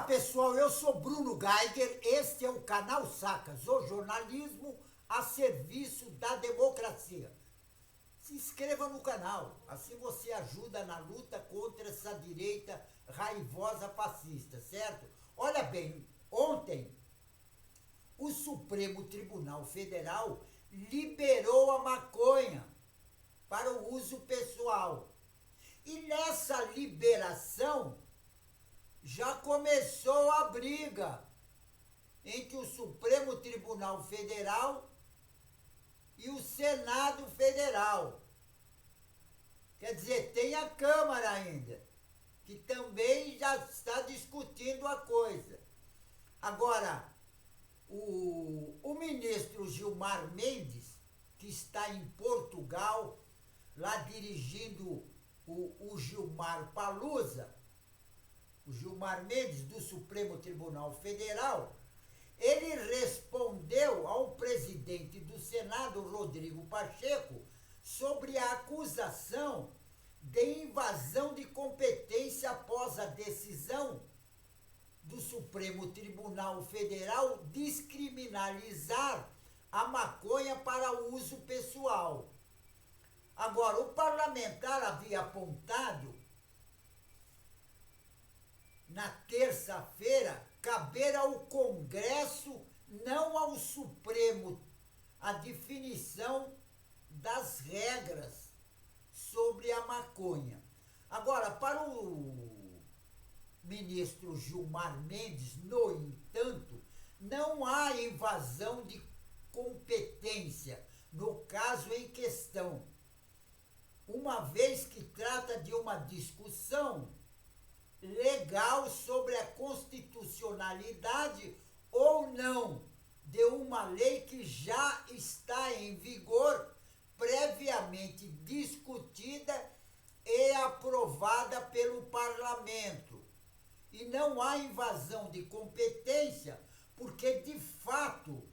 Pessoal, eu sou Bruno Geiger, este é o canal Sacas, o jornalismo a serviço da democracia. Se inscreva no canal, assim você ajuda na luta contra essa direita raivosa fascista, certo? Olha bem, ontem o Supremo Tribunal Federal liberou a maconha para o uso pessoal. E nessa liberação já começou a briga entre o Supremo Tribunal Federal e o Senado Federal. Quer dizer, tem a Câmara ainda, que também já está discutindo a coisa. Agora, o ministro Gilmar Mendes, que está em Portugal, lá dirigindo o Gilmar Palusa, o Gilmar Mendes, do Supremo Tribunal Federal, ele respondeu ao presidente do Senado, Rodrigo Pacheco, sobre a acusação de invasão de competência após a decisão do Supremo Tribunal Federal descriminalizar a maconha para uso pessoal. Agora, o parlamentar havia apontado na terça-feira caber ao Congresso, não ao Supremo, a definição das regras sobre a maconha. Agora, para o ministro Gilmar Mendes, no entanto, não há invasão de competência no caso em questão, uma vez que trata de uma discussão legal sobre a constitucionalidade ou não de uma lei que já está em vigor, previamente discutida e aprovada pelo parlamento. E não há invasão de competência, porque de fato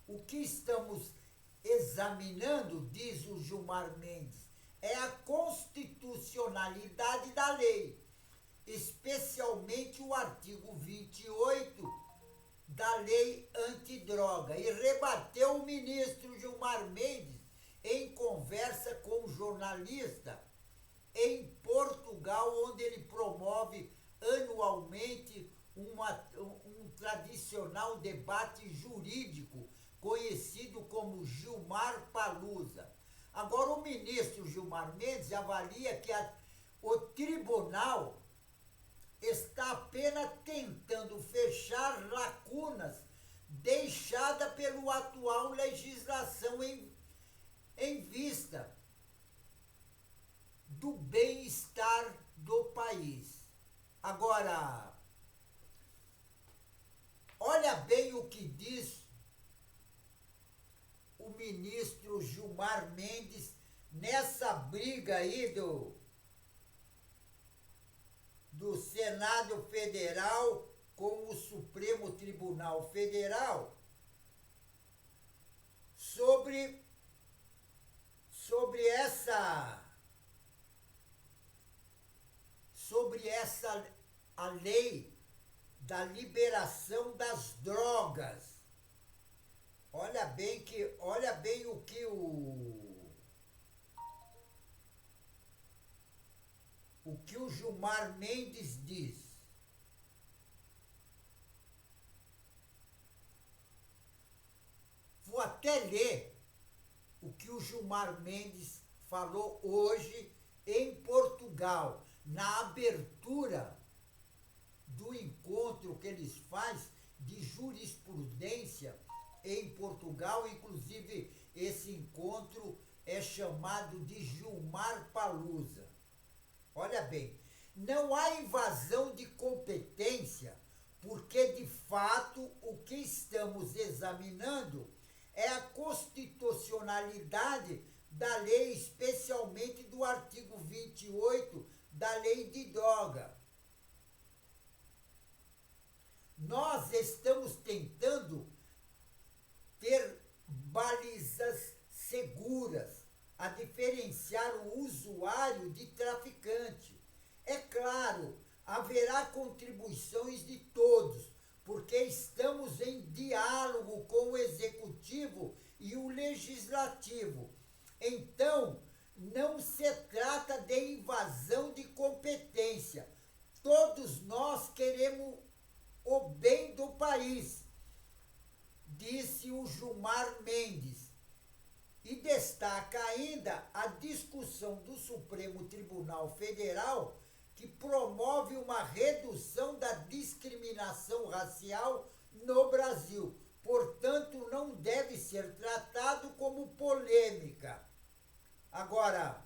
o que estamos examinando, diz o Gilmar Mendes, é a constitucionalidade da lei, especialmente o artigo 28 da lei antidroga, e rebateu o ministro Gilmar Mendes em conversa com um jornalista em Portugal, onde ele promove anualmente um tradicional debate jurídico conhecido como Gilmar Palusa. Agora, o ministro Gilmar Mendes avalia que o tribunal está apenas tentando fechar lacunas deixadas pela atual legislação em vista do bem-estar do país. Agora, olha bem o que diz o ministro Gilmar Mendes nessa briga aí do Senado Federal com o Supremo Tribunal Federal sobre a lei da liberação das drogas. Olha bem o que o Gilmar Mendes diz. Vou até ler o que o Gilmar Mendes falou hoje em Portugal, na abertura do encontro que eles fazem de jurisprudência em Portugal. Inclusive, esse encontro é chamado de Gilmar Palusa. Olha bem, não há invasão de competência, porque de fato o que estamos examinando é a constitucionalidade da lei, especialmente do artigo 28 da lei de droga. Nós estamos tentando ter balizas seguras a diferenciar o usuário de traficante. É claro, haverá contribuições de todos, porque estamos em diálogo com o executivo e o legislativo. Então, não se trata de invasão de competência. Todos nós queremos o bem do país, disse o Gilmar Mendes. E destaca ainda a discussão do Supremo Tribunal Federal, que promove uma redução da discriminação racial no Brasil. Portanto, não deve ser tratado como polêmica. Agora,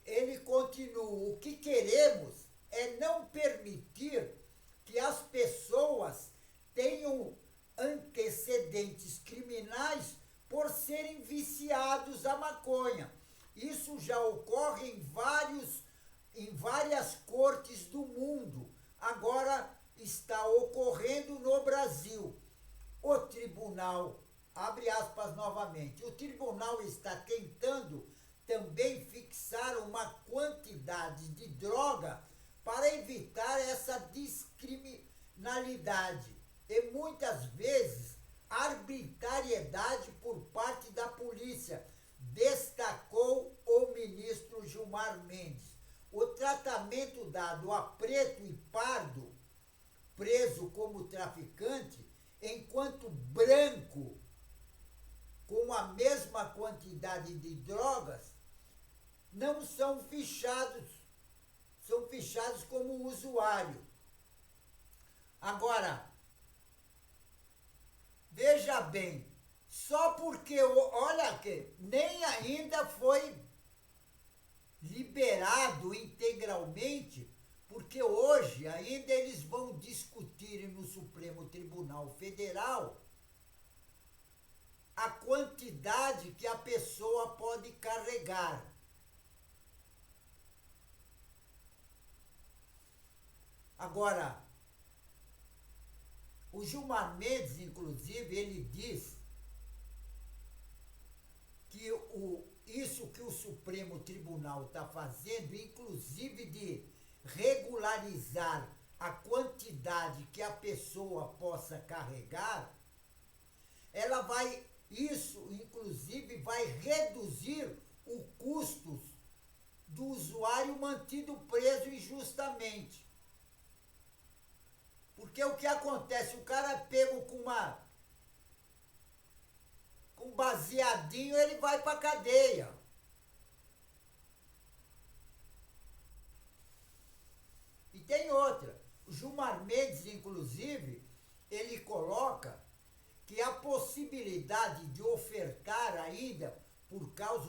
ele continua: o que queremos é não permitir que as pessoas tenham antecedentes criminais por serem viciados à maconha. Isso já ocorre em várias cortes do mundo. Agora está ocorrendo no Brasil. O tribunal, abre aspas novamente, o tribunal está tentando também fixar uma quantidade de droga para evitar essa discriminalidade e muitas vezes arbitrariedade por parte da polícia, destacou o ministro Gilmar Mendes. O tratamento dado a preto e pardo, preso como traficante, enquanto branco, com a mesma quantidade de drogas, não são fichados como usuário. Agora, veja bem, só porque, olha que nem ainda foi liberado integralmente, porque hoje ainda eles vão discutir no Supremo Tribunal Federal a quantidade que a pessoa pode carregar. Agora, o Gilmar Mendes, inclusive, ele diz que isso que o Supremo Tribunal está fazendo, inclusive de regularizar a quantidade que a pessoa possa carregar, isso inclusive vai reduzir o custo do usuário mantido preso injustamente. Porque o que acontece? O cara é pego com um baseadinho, ele vai para a cadeia. E tem outra. O Gilmar Mendes, inclusive, ele coloca que a possibilidade de ofertar ainda, por causa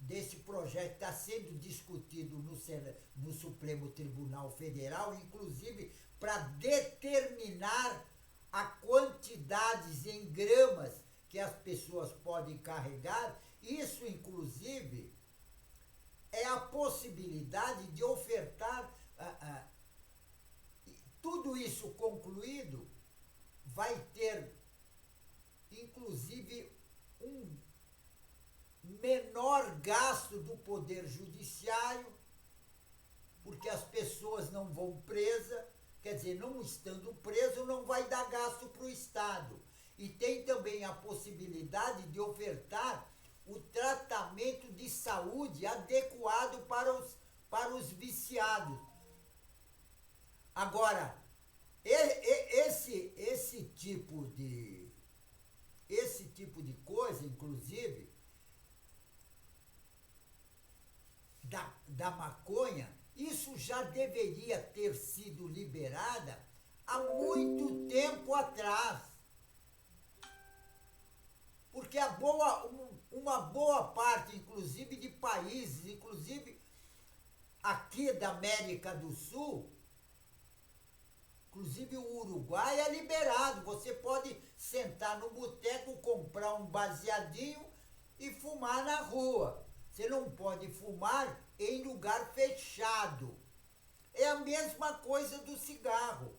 desse projeto que está sendo discutido no Supremo Tribunal Federal, inclusive para determinar a quantidades em gramas que as pessoas podem carregar, isso inclusive é a possibilidade de ofertar, tudo isso concluído, vai ter inclusive um menor gasto do Poder Judiciário, porque as pessoas não vão presas, quer dizer, não estando preso, não vai dar gasto para o Estado. E tem também a possibilidade de ofertar o tratamento de saúde adequado para os viciados. Agora, esse tipo de coisa, inclusive, da maconha, isso já deveria ter sido liberada há muito tempo atrás. Porque uma boa parte, inclusive, de países, inclusive aqui da América do Sul, inclusive o Uruguai, é liberado. Você pode sentar no boteco, comprar um baseadinho e fumar na rua. Você não pode fumar em lugar fechado. É a mesma coisa do cigarro.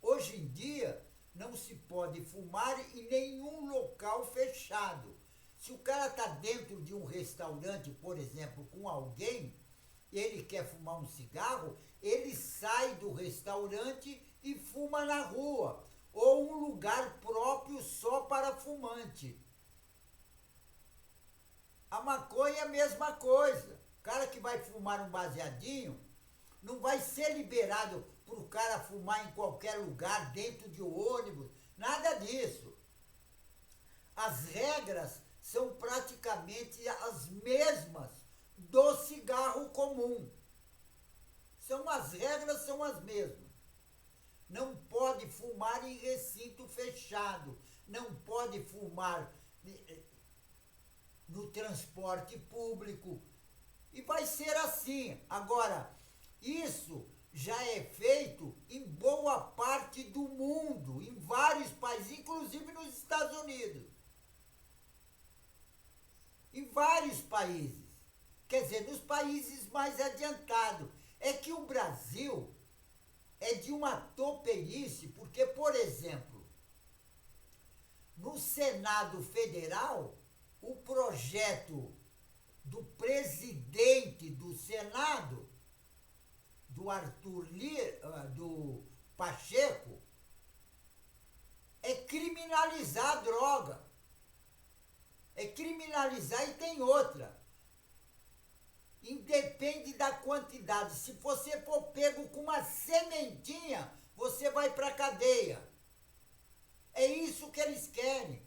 Hoje em dia, não se pode fumar em nenhum local fechado. Se o cara está dentro de um restaurante, por exemplo, com alguém, ele quer fumar um cigarro, ele sai do restaurante e fuma na rua, ou um lugar próprio só para fumante. A maconha é a mesma coisa. O cara que vai fumar um baseadinho não vai ser liberado para o cara fumar em qualquer lugar, dentro de um ônibus, nada disso. As regras são praticamente as mesmas do cigarro comum. As regras são as mesmas. Não pode fumar em recinto fechado, não pode fumar no transporte público. E vai ser assim. Agora, isso já é feito em boa parte do mundo, em vários países, inclusive nos Estados Unidos. Em vários países. Quer dizer, nos países mais adiantados. É que o Brasil é de uma toperice, porque, por exemplo, no Senado Federal, o projeto do presidente do Senado, do Arthur Lira, do Pacheco, é criminalizar a droga. É criminalizar e tem outra. Independe da quantidade. Se você for pego com uma sementinha, você vai para a cadeia. É isso que eles querem.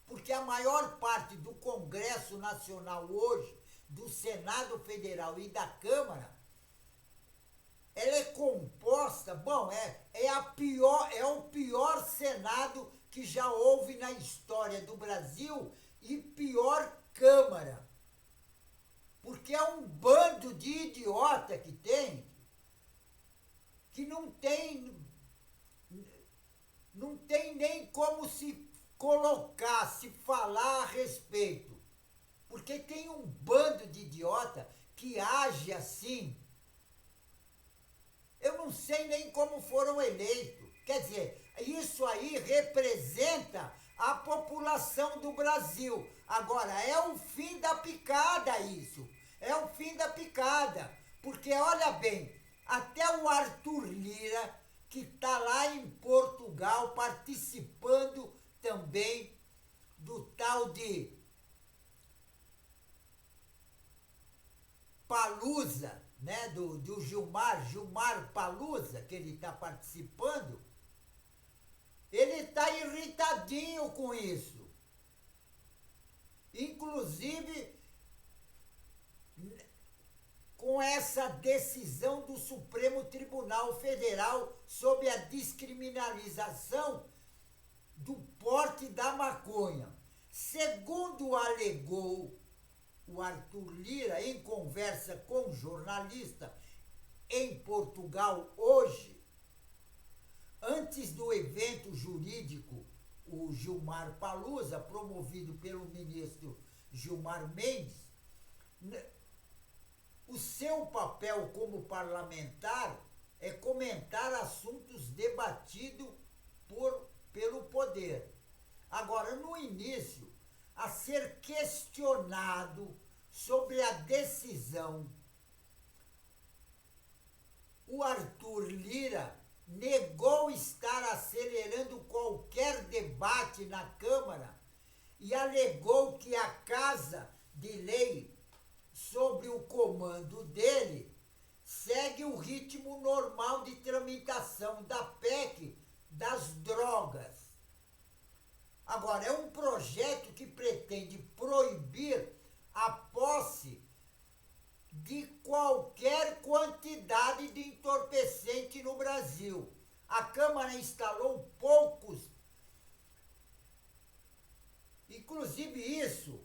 Porque a maior parte do Congresso Nacional hoje, do Senado Federal e da Câmara, ela é composta, é o pior Senado que já houve na história do Brasil e pior Câmara. Porque é um bando de idiota que tem, que não tem nem como se colocar, se falar a respeito. Porque tem um bando de idiota que age assim. Eu não sei nem como foram eleitos. Quer dizer, isso aí representa a população do Brasil. Agora, é o fim da picada isso. É o fim da picada. Porque, olha bem, até o Arthur Lira, que está lá em Portugal participando também do tal de Palusa, né, do Gilmar Palusa, que ele está participando, ele está irritadinho com isso. Inclusive, com essa decisão do Supremo Tribunal Federal sobre a descriminalização do porte da maconha. Segundo alegou o Arthur Lira em conversa com um jornalista em Portugal hoje, antes do evento jurídico, o Gilmar Palusa, promovido pelo ministro Gilmar Mendes, o seu papel como parlamentar é comentar assuntos debatidos pelo poder. Agora, no início, a ser questionado sobre a decisão, o Arthur Lira negou estar acelerando qualquer debate na Câmara e alegou que a Casa de Lei, sob o comando dele, segue o ritmo normal de tramitação da PEC das drogas. Agora, é um projeto que pretende proibir a posse de qualquer quantidade de entorpecente no Brasil. A Câmara instalou poucos. Inclusive isso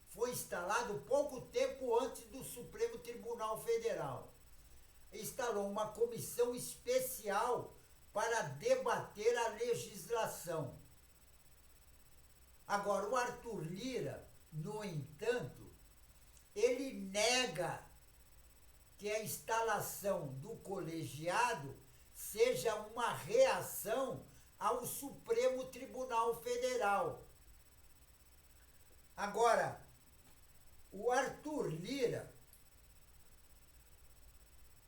foi instalado pouco tempo antes do Supremo Tribunal Federal. Instalou uma comissão especial para debater a legislação. Agora, o Arthur Lira, no entanto, ele nega que a instalação do colegiado seja uma reação ao Supremo Tribunal Federal. Agora, o Arthur Lira,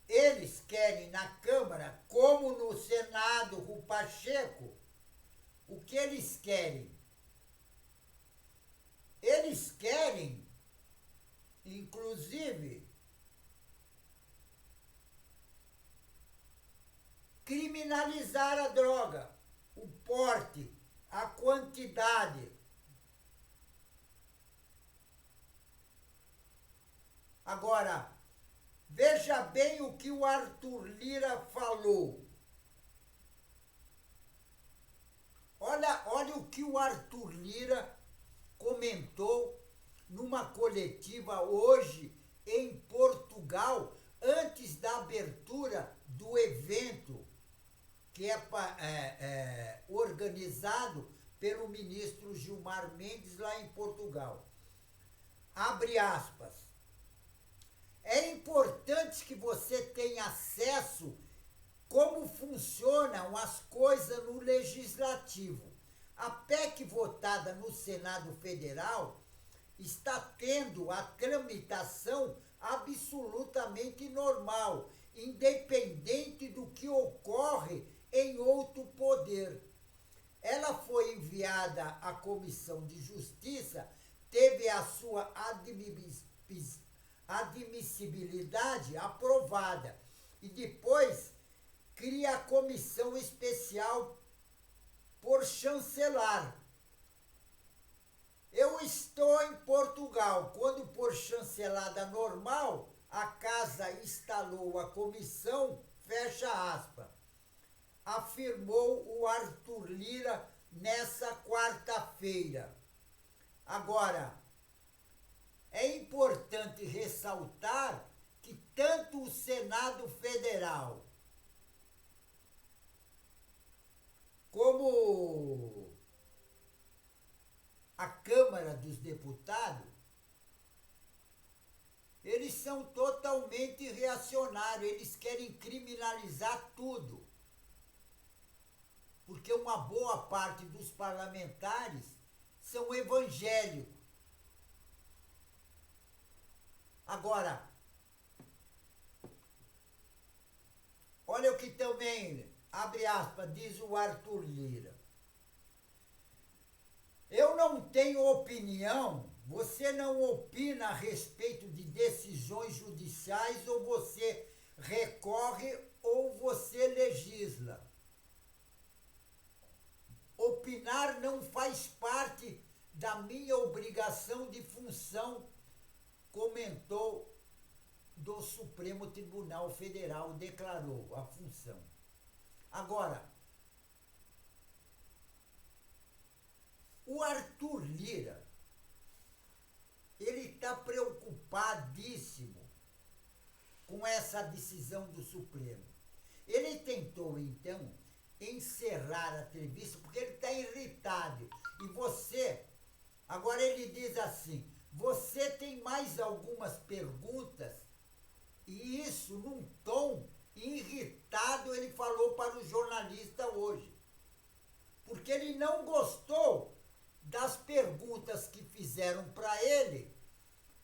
eles querem na Câmara, como no Senado, o Pacheco, o que eles querem? Eles querem, inclusive, criminalizar a droga, o porte, a quantidade. Agora, veja bem o que o Arthur Lira falou. Olha o que o Arthur Lira comentou numa coletiva hoje em Portugal, antes da abertura do evento que é organizado pelo ministro Gilmar Mendes lá em Portugal. Abre aspas. É importante que você tenha acesso como funcionam as coisas no Legislativo. A PEC votada no Senado Federal está tendo a tramitação absolutamente normal, independente do que ocorre em outro poder. Ela foi enviada à Comissão de Justiça, teve a sua admissibilidade aprovada e depois cria a comissão especial por chancelar. Eu estou em Portugal, quando por chancelada normal, a casa instalou a comissão, fecha aspas, afirmou o Arthur Lira nessa quarta-feira. Agora, é importante ressaltar que tanto o Senado Federal como a Câmara dos Deputados, eles são totalmente reacionários, eles querem criminalizar tudo. Porque uma boa parte dos parlamentares são evangélicos. Agora, olha o que também, abre aspas, diz o Arthur Lira. Eu não tenho opinião, você não opina a respeito de decisões judiciais, ou você recorre ou você legisla. Opinar não faz parte da minha obrigação de função, comentou do Supremo Tribunal Federal, declarou a função. Agora, o Arthur Lira, ele está preocupadíssimo com essa decisão do Supremo. Ele tentou, então, encerrar a entrevista porque ele está irritado. E você, agora ele diz assim, você tem mais algumas perguntas? E isso, num tom irritado, ele falou para o jornalista hoje. Porque ele não gostou das perguntas que fizeram para ele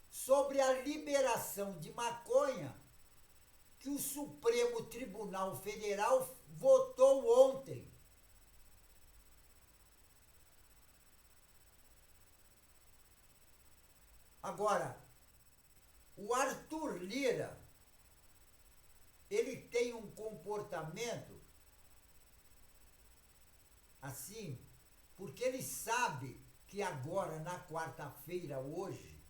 sobre a liberação de maconha que o Supremo Tribunal Federal votou ontem. Agora, o Arthur Lira, ele tem um comportamento assim, porque ele sabe que agora, na quarta-feira, hoje,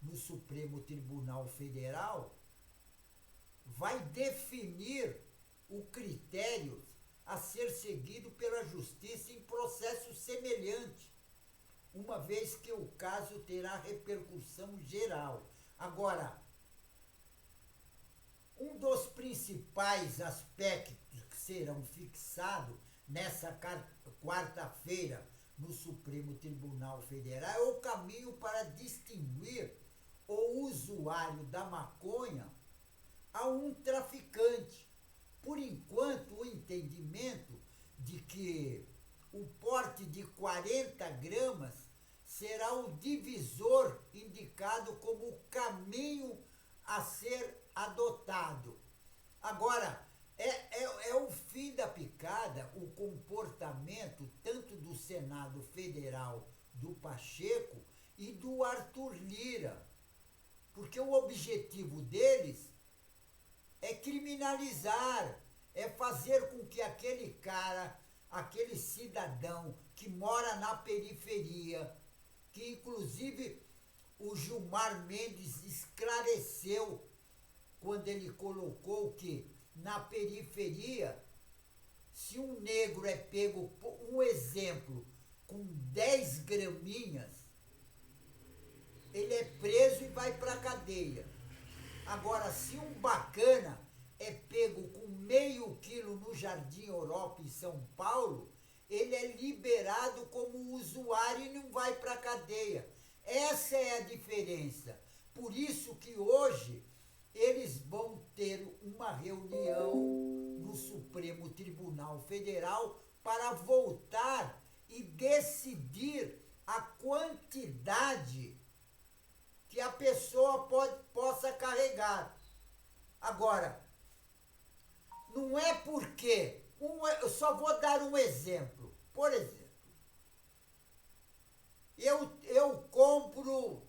no Supremo Tribunal Federal, vai definir o critério a ser seguido pela Justiça em processo semelhante, uma vez que o caso terá repercussão geral. Agora, um dos principais aspectos que serão fixados nessa quarta-feira no Supremo Tribunal Federal é o caminho para distinguir o usuário da maconha a um traficante. Por enquanto, o entendimento de que o porte de 40 gramas será o divisor indicado como o caminho a ser adotado. Agora, é o fim da picada o comportamento tanto do Senado Federal, do Pacheco, e do Arthur Lira, porque o objetivo deles é criminalizar, é fazer com que aquele cara, aquele cidadão que mora na periferia, que inclusive o Gilmar Mendes esclareceu quando ele colocou que na periferia, se um negro é pego, um exemplo, com 10 graminhas, ele é preso e vai para a cadeia. Agora, se um bacana é pego com meio quilo no Jardim Europa, em São Paulo, ele é liberado como usuário e não vai para a cadeia. Essa é a diferença. Por isso que hoje eles vão ter uma reunião no Supremo Tribunal Federal para voltar e decidir a quantidade que a pessoa possa carregar. Agora, não é porque... eu só vou dar um exemplo. Por exemplo, eu compro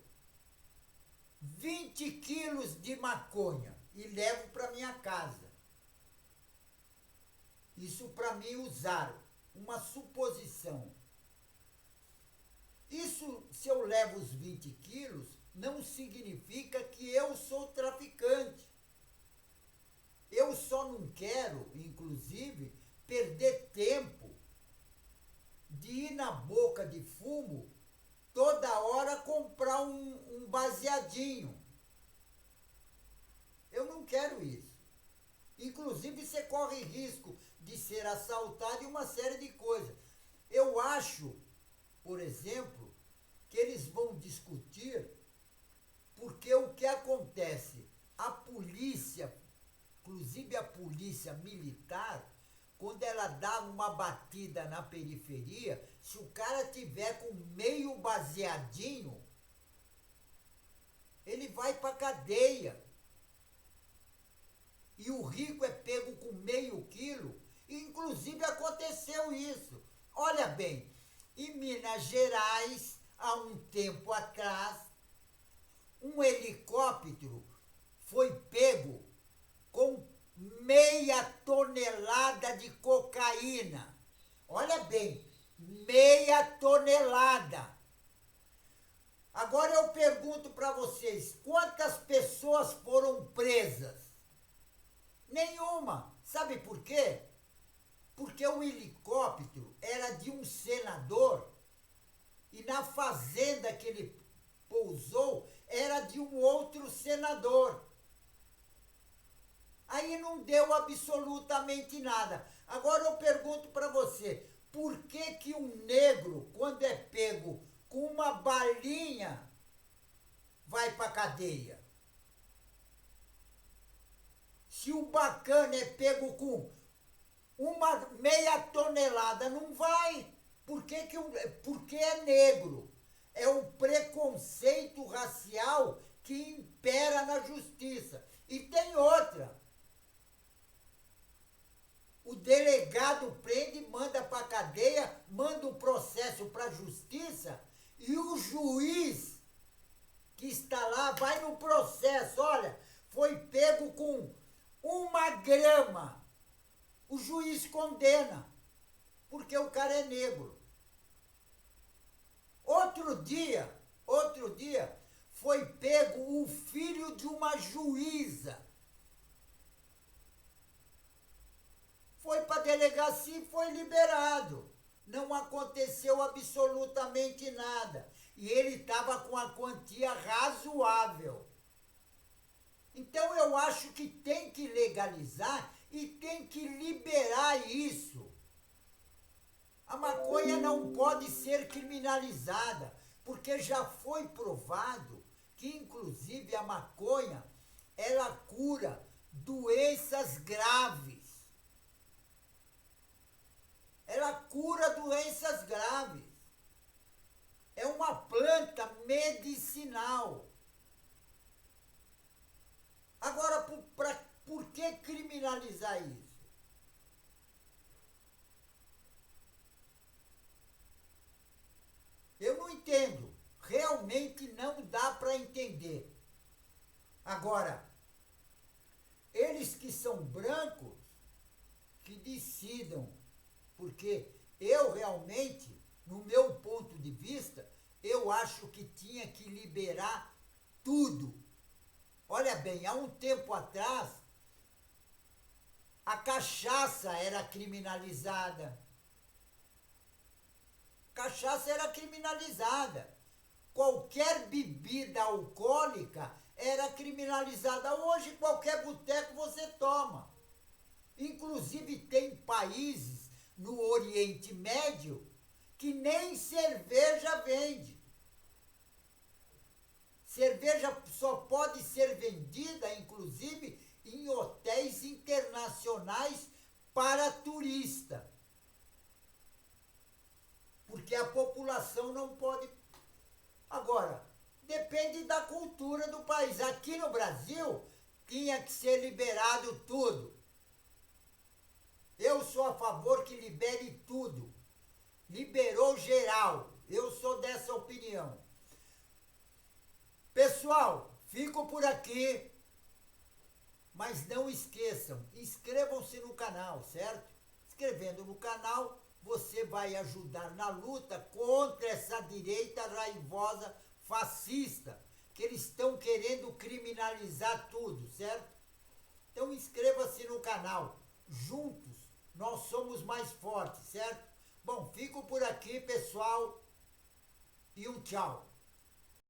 20 quilos de maconha e levo para minha casa. Isso para mim usar. Uma suposição. Isso, se eu levo os 20 quilos, não significa que eu sou traficante. Eu só não quero, inclusive, perder tempo de ir na boca de fumo toda hora comprar um baseadinho. Eu não quero isso. Inclusive, você corre risco de ser assaltado e uma série de coisas. Eu acho, por exemplo, que eles vão discutir porque o que acontece? A polícia, inclusive a polícia militar, quando ela dá uma batida na periferia, se o cara tiver com meio baseadinho, ele vai para cadeia. E o rico é pego com meio quilo. Inclusive aconteceu isso. Olha bem, em Minas Gerais, há um tempo atrás, um helicóptero foi pego com meia tonelada de cocaína. Olha bem, meia tonelada. Agora eu pergunto para vocês, quantas pessoas foram presas? Nenhuma. Sabe por quê? Porque o helicóptero era de um senador e na fazenda que ele pousou era de um outro senador. Aí não deu absolutamente nada. Agora eu pergunto para você, por que um negro, quando é pego com uma balinha, vai para cadeia? Se o bacana é pego com uma meia tonelada, não vai. Porque é negro. É o preconceito racial que impera na justiça. E tem outra. O delegado prende, manda para a cadeia, manda o processo para a justiça e o juiz que está lá vai no processo. Olha, foi pego com 1 grama. O juiz condena, porque o cara é negro. Outro dia, foi pego o filho de uma juíza. Foi para a delegacia e foi liberado. Não aconteceu absolutamente nada. E ele estava com a quantia razoável. Então eu acho que tem que legalizar e tem que liberar isso. A maconha não pode ser criminalizada, porque já foi provado que, inclusive, a maconha, ela cura doenças graves. Ela cura doenças graves. É uma planta medicinal. Agora, por que criminalizar isso? Eu não entendo. Realmente não dá para entender. Agora, eles que são brancos, que decidam, porque eu realmente, no meu ponto de vista, eu acho que tinha que liberar tudo. Olha bem, há um tempo atrás, a cachaça era criminalizada. Cachaça era criminalizada. Qualquer bebida alcoólica era criminalizada. Hoje, qualquer boteco você toma. Inclusive, tem países no Oriente Médio que nem cerveja vende. Cerveja só pode ser vendida, inclusive, em hotéis internacionais para turista. Porque a população não pode. Agora, depende da cultura do país. Aqui no Brasil, tinha que ser liberado tudo. Eu sou a favor que libere tudo. Liberou geral. Eu sou dessa opinião. Pessoal, fico por aqui. Mas não esqueçam, inscrevam-se no canal, certo? Inscrevendo no canal, você vai ajudar na luta contra essa direita raivosa fascista, que eles estão querendo criminalizar tudo, certo? Então inscreva-se no canal. Juntos nós somos mais fortes, certo? Bom, fico por aqui, pessoal, e um tchau.